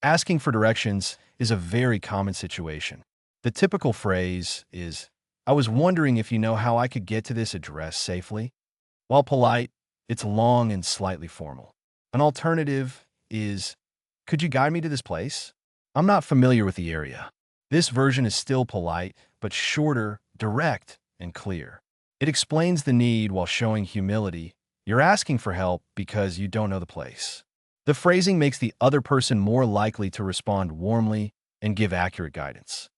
Asking for directions is a very common situation. The typical phrase is, I was wondering if you know how I could get to this address safely. While polite, it's long and slightly formal. An alternative is, could you guide me to this place? I'm not familiar with the area. This version is still polite, but shorter, direct, and clear. It explains the need while showing humility. You're asking for help because you don't know the place. The phrasing makes the other person more likely to respond warmly and give accurate guidance.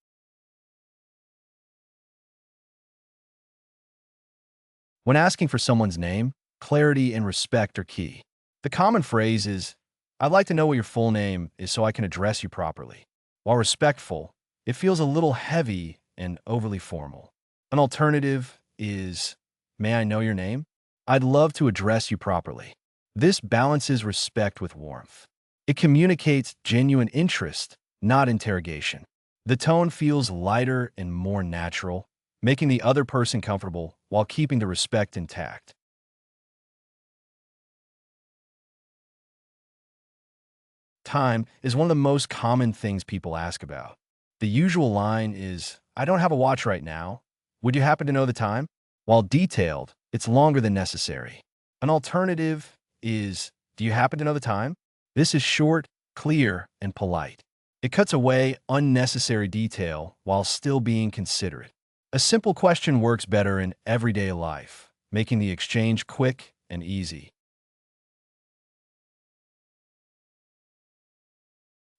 When asking for someone's name, clarity and respect are key. The common phrase is, I'd like to know what your full name is so I can address you properly. While respectful, it feels a little heavy and overly formal. An alternative is, may I know your name? I'd love to address you properly. This balances respect with warmth. It communicates genuine interest, not interrogation. The tone feels lighter and more natural, making the other person comfortable while keeping the respect intact. Time is one of the most common things people ask about. The usual line is, I don't have a watch right now. Would you happen to know the time? While detailed, it's longer than necessary. An alternative is, do you happen to know the time? This is short, clear, and polite. It cuts away unnecessary detail while still being considerate. A simple question works better in everyday life, making the exchange quick and easy.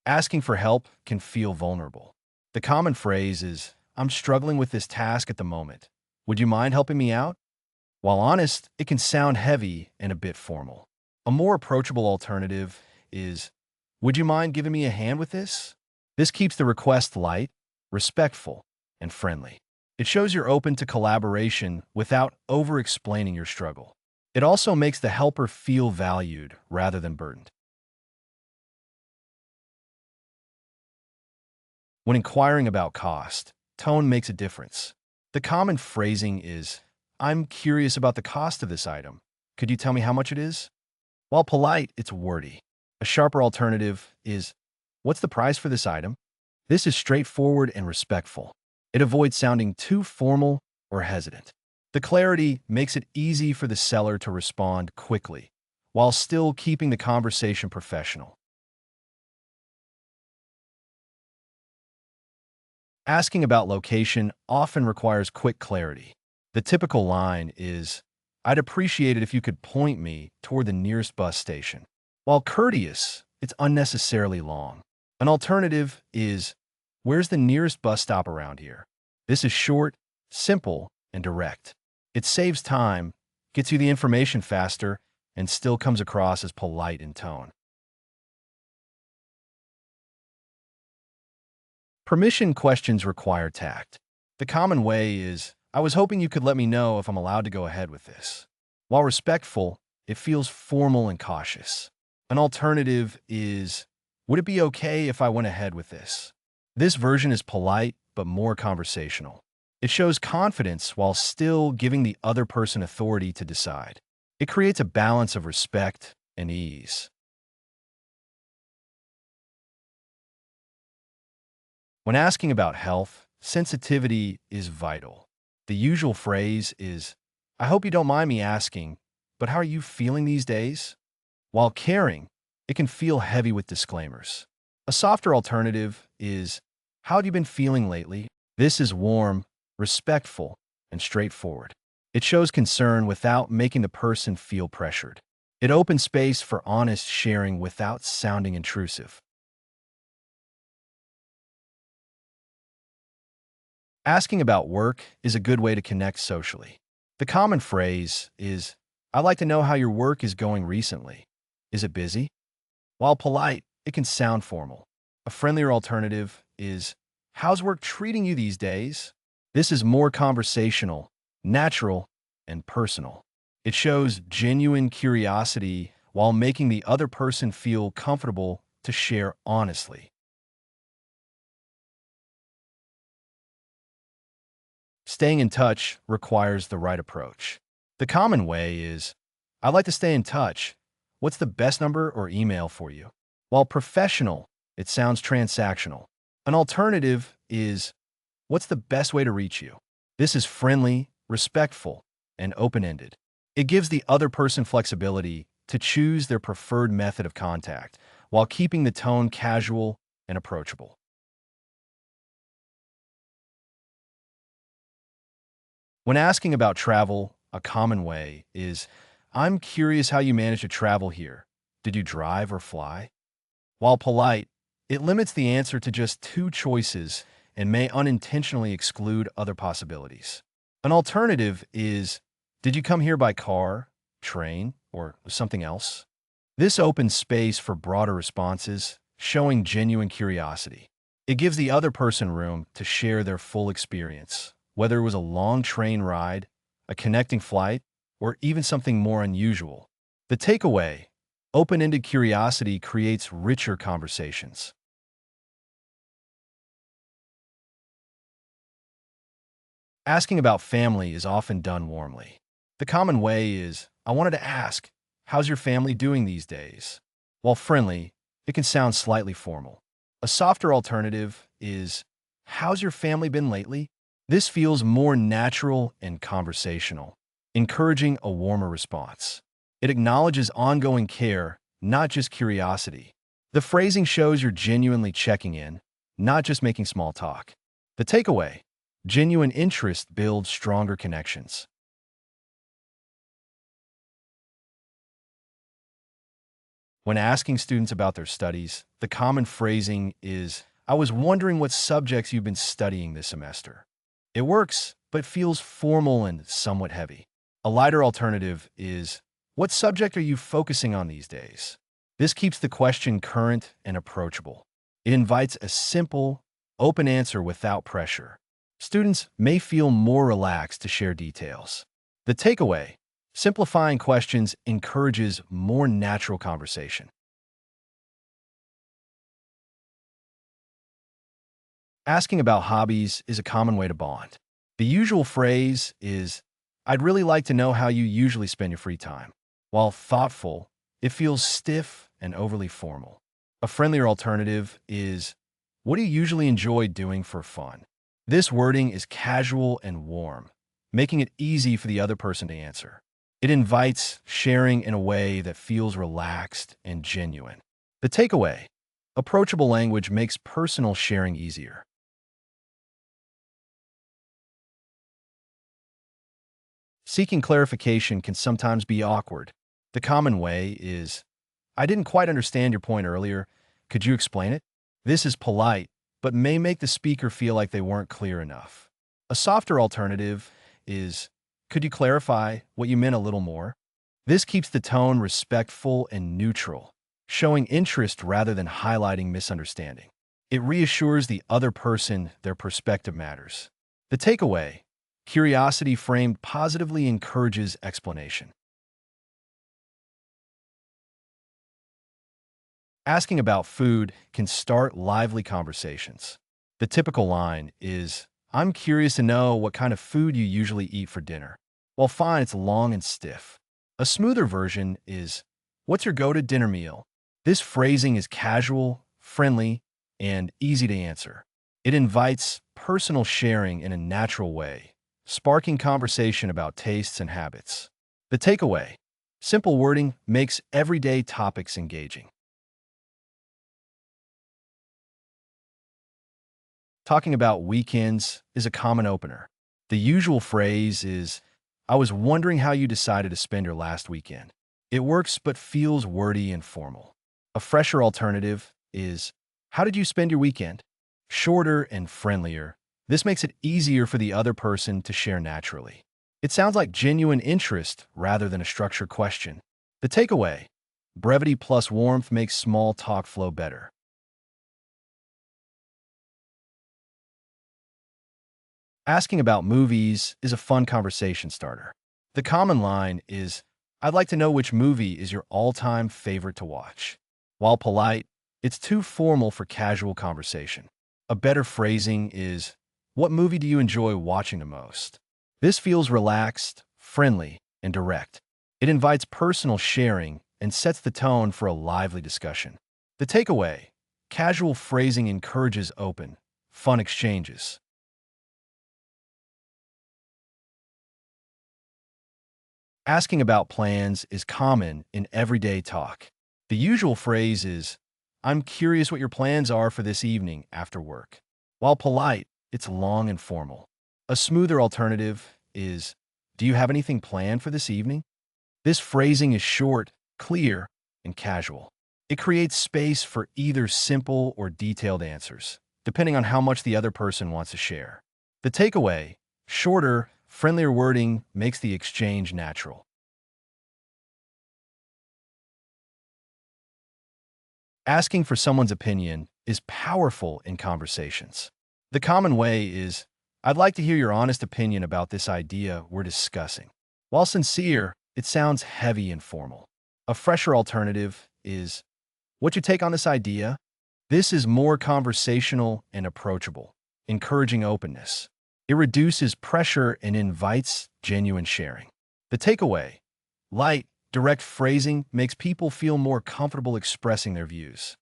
Asking for help can feel vulnerable. The common phrase is, I'm struggling with this task at the moment. Would you mind helping me out? While honest, it can sound heavy and a bit formal. A more approachable alternative is, would you mind giving me a hand with this? This keeps the request light, respectful, and friendly. It shows you're open to collaboration without over-explaining your struggle. It also makes the helper feel valued rather than burdened. When inquiring about cost, tone makes a difference. The common phrasing is, I'm curious about the cost of this item. Could you tell me how much it is? While polite, it's wordy. A sharper alternative is, what's the price for this item? This is straightforward and respectful. It avoids sounding too formal or hesitant. The clarity makes it easy for the seller to respond quickly, while still keeping the conversation professional. Asking about location often requires quick clarity. The typical line is, I'd appreciate it if you could point me toward the nearest bus station. While courteous, it's unnecessarily long. An alternative is, where's the nearest bus stop around here? This is short, simple, and direct. It saves time, gets you the information faster, and still comes across as polite in tone. Permission questions require tact. The common way is, I was hoping you could let me know if I'm allowed to go ahead with this. While respectful, it feels formal and cautious. An alternative is, would it be okay if I went ahead with this? This version is polite but more conversational. It shows confidence while still giving the other person authority to decide. It creates a balance of respect and ease. When asking about health, sensitivity is vital. The usual phrase is, I hope you don't mind me asking, but how are you feeling these days? While caring, it can feel heavy with disclaimers. A softer alternative is, how have you been feeling lately? This is warm, respectful, and straightforward. It shows concern without making the person feel pressured. It opens space for honest sharing without sounding intrusive. Asking about work is a good way to connect socially. The common phrase is, I'd like to know how your work is going recently. Is it busy? While polite, it can sound formal. A friendlier alternative is, how's work treating you these days? This is more conversational, natural, and personal. It shows genuine curiosity while making the other person feel comfortable to share honestly. Staying in touch requires the right approach. The common way is, I'd like to stay in touch. What's the best number or email for you? While professional, it sounds transactional. An alternative is, what's the best way to reach you? This is friendly, respectful, and open-ended. It gives the other person flexibility to choose their preferred method of contact while keeping the tone casual and approachable. When asking about travel, a common way is, I'm curious how you manage to travel here. Did you drive or fly? While polite, it limits the answer to just two choices and may unintentionally exclude other possibilities. An alternative is, did you come here by car, train, or something else? This opens space for broader responses, showing genuine curiosity. It gives the other person room to share their full experience, whether it was a long train ride, a connecting flight, or even something more unusual. The takeaway: open-ended curiosity creates richer conversations. Asking about family is often done warmly. The common way is, I wanted to ask, how's your family doing these days? While friendly, it can sound slightly formal. A softer alternative is, how's your family been lately? This feels more natural and conversational, encouraging a warmer response. It acknowledges ongoing care, not just curiosity. The phrasing shows you're genuinely checking in, not just making small talk. The takeaway: genuine interest builds stronger connections. When asking students about their studies, the common phrasing is, I was wondering what subjects you've been studying this semester. It works, but feels formal and somewhat heavy. A lighter alternative is, what subject are you focusing on these days? This keeps the question current and approachable. It invites a simple, open answer without pressure. Students may feel more relaxed to share details. The takeaway: simplifying questions encourages more natural conversation. Asking about hobbies is a common way to bond. The usual phrase is, I'd really like to know how you usually spend your free time. While thoughtful, it feels stiff and overly formal. A friendlier alternative is, what do you usually enjoy doing for fun? This wording is casual and warm, making it easy for the other person to answer. It invites sharing in a way that feels relaxed and genuine. The takeaway: approachable language makes personal sharing easier. Seeking clarification can sometimes be awkward. The common way is, I didn't quite understand your point earlier. Could you explain it? This is polite, but may make the speaker feel like they weren't clear enough. A softer alternative is, could you clarify what you meant a little more? This keeps the tone respectful and neutral, showing interest rather than highlighting misunderstanding. It reassures the other person their perspective matters. The takeaway: curiosity framed positively encourages explanation. Asking about food can start lively conversations. The typical line is, I'm curious to know what kind of food you usually eat for dinner. While fine, it's long and stiff. A smoother version is, what's your go-to dinner meal? This phrasing is casual, friendly, and easy to answer. It invites personal sharing in a natural way, sparking conversation about tastes and habits. The takeaway: simple wording makes everyday topics engaging. Talking about weekends is a common opener. The usual phrase is, I was wondering how you decided to spend your last weekend. It works but feels wordy and formal. A fresher alternative is, how did you spend your weekend? Shorter and friendlier. This makes it easier for the other person to share naturally. It sounds like genuine interest rather than a structured question. The takeaway: brevity plus warmth makes small talk flow better. Asking about movies is a fun conversation starter. The common line is, I'd like to know which movie is your all-time favorite to watch. While polite, it's too formal for casual conversation. A better phrasing is, what movie do you enjoy watching the most? This feels relaxed, friendly, and direct. It invites personal sharing and sets the tone for a lively discussion. The takeaway: Casual phrasing encourages open, fun exchanges. Asking about plans is common in everyday talk. The usual phrase is, I'm curious what your plans are for this evening after work. While polite, it's long and formal. A smoother alternative is, do you have anything planned for this evening? This phrasing is short, clear, and casual. It creates space for either simple or detailed answers, depending on how much the other person wants to share. The takeaway, shorter, friendlier wording makes the exchange natural. Asking for someone's opinion is powerful in conversations. The common way is, I'd like to hear your honest opinion about this idea we're discussing. While sincere, it sounds heavy and formal. A fresher alternative is, what's your take on this idea? This is more conversational and approachable, encouraging openness. It reduces pressure and invites genuine sharing. The takeaway, light, direct phrasing makes people feel more comfortable expressing their views.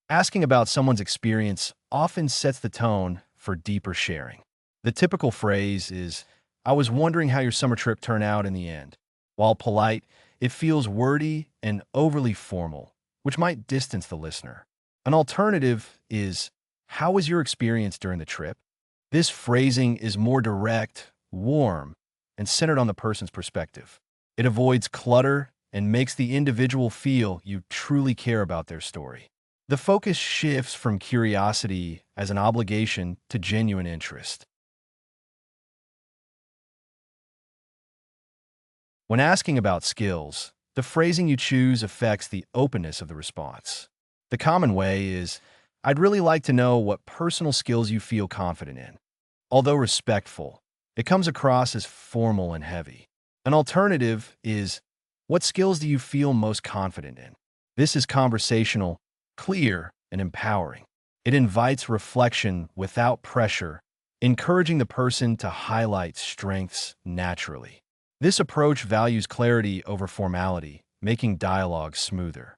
Asking about someone's experience often sets the tone for deeper sharing. The typical phrase is, I was wondering how your summer trip turned out in the end. While polite, it feels wordy and overly formal, which might distance the listener. An alternative is, how was your experience during the trip? This phrasing is more direct, warm, and centered on the person's perspective. It avoids clutter and makes the individual feel you truly care about their story. The focus shifts from curiosity as an obligation to genuine interest. When asking about skills, the phrasing you choose affects the openness of the response. The common way is, I'd really like to know what personal skills you feel confident in. Although respectful, it comes across as formal and heavy. An alternative is, what skills do you feel most confident in? This is conversational, clear, and empowering. It invites reflection without pressure, encouraging the person to highlight strengths naturally. This approach values clarity over formality, making dialogue smoother.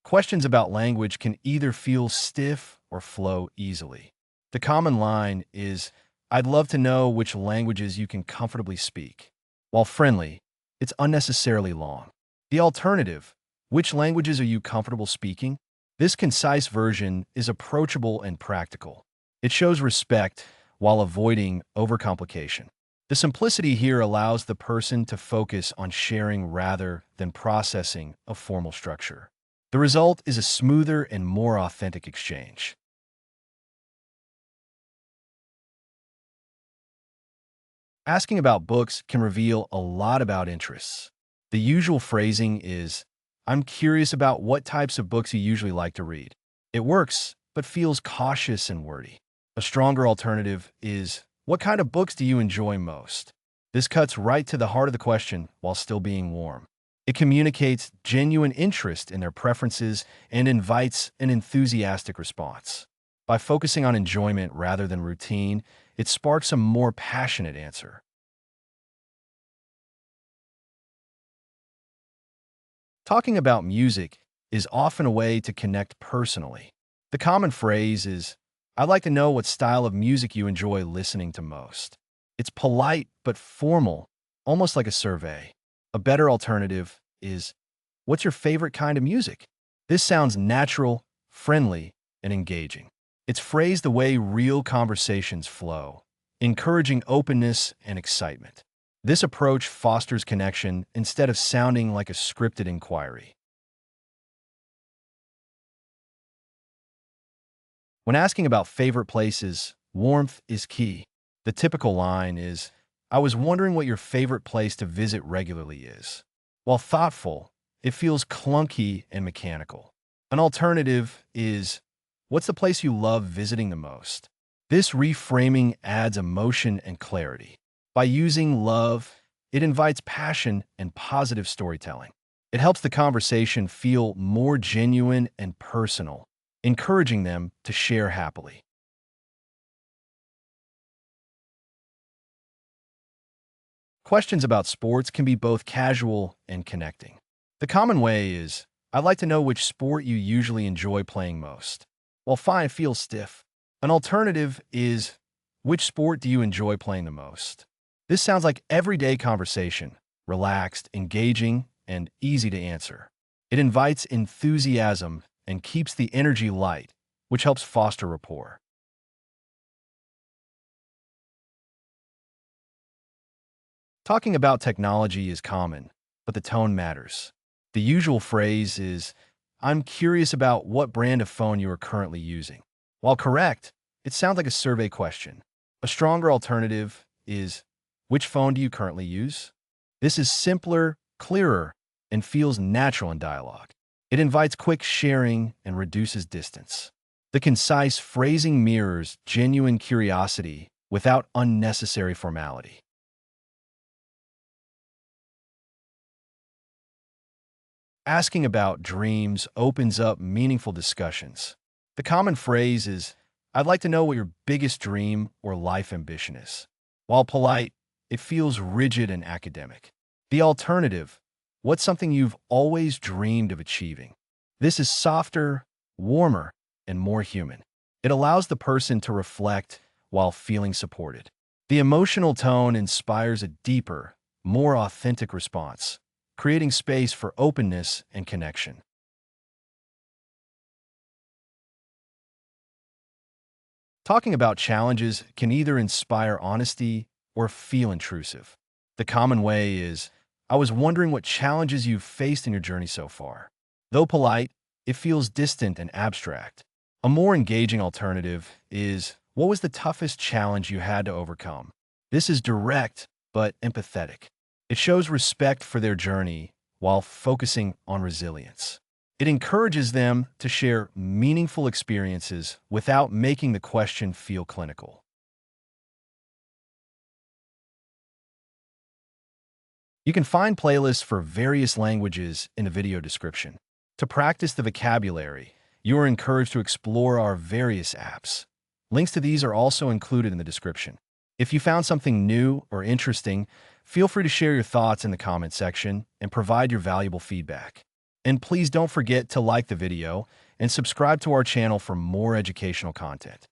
Questions about language can either feel stiff or flow easily. The common line is, I'd love to know which languages you can comfortably speak. While friendly, it's unnecessarily long. The alternative, which languages are you comfortable speaking? This concise version is approachable and practical. It shows respect while avoiding overcomplication. The simplicity here allows the person to focus on sharing rather than processing a formal structure. The result is a smoother and more authentic exchange. Asking about books can reveal a lot about interests. The usual phrasing is, I'm curious about what types of books you usually like to read. It works, but feels cautious and wordy. A stronger alternative is, what kind of books do you enjoy most? This cuts right to the heart of the question while still being warm. It communicates genuine interest in their preferences and invites an enthusiastic response. By focusing on enjoyment rather than routine, it sparks a more passionate answer. Talking about music is often a way to connect personally. The common phrase is, I'd like to know what style of music you enjoy listening to most. It's polite but formal, almost like a survey. A better alternative is, what's your favorite kind of music? This sounds natural, friendly, and engaging. It's phrased the way real conversations flow, encouraging openness and excitement. This approach fosters connection instead of sounding like a scripted inquiry. When asking about favorite places, warmth is key. The typical line is, I was wondering what your favorite place to visit regularly is. While thoughtful, it feels clunky and mechanical. An alternative is, what's the place you love visiting the most? This reframing adds emotion and clarity. By using love, it invites passion and positive storytelling. It helps the conversation feel more genuine and personal, encouraging them to share happily. Questions about sports can be both casual and connecting. The common way is, I'd like to know which sport you usually enjoy playing most. While fine feels stiff. An alternative is, which sport do you enjoy playing the most? This sounds like everyday conversation, relaxed, engaging, and easy to answer. It invites enthusiasm and keeps the energy light, which helps foster rapport. Talking about technology is common, but the tone matters. The usual phrase is, I'm curious about what brand of phone you are currently using. While correct, it sounds like a survey question. A stronger alternative is, which phone do you currently use? This is simpler, clearer, and feels natural in dialogue. It invites quick sharing and reduces distance. The concise phrasing mirrors genuine curiosity without unnecessary formality. Asking about dreams opens up meaningful discussions. The common phrase is, I'd like to know what your biggest dream or life ambition is. While polite, it feels rigid and academic. The alternative, what's something you've always dreamed of achieving? This is softer, warmer, and more human. It allows the person to reflect while feeling supported. The emotional tone inspires a deeper, more authentic response, creating space for openness and connection. Talking about challenges can either inspire honesty or feel intrusive. The common way is, I was wondering what challenges you've faced in your journey so far. Though polite, it feels distant and abstract. A more engaging alternative is, what was the toughest challenge you had to overcome? This is direct but empathetic. It shows respect for their journey while focusing on resilience. It encourages them to share meaningful experiences without making the question feel clinical. You can find playlists for various languages in the video description. To practice the vocabulary, you are encouraged to explore our various apps. Links to these are also included in the description. If you found something new or interesting, feel free to share your thoughts in the comment section and provide your valuable feedback. And please don't forget to like the video and subscribe to our channel for more educational content.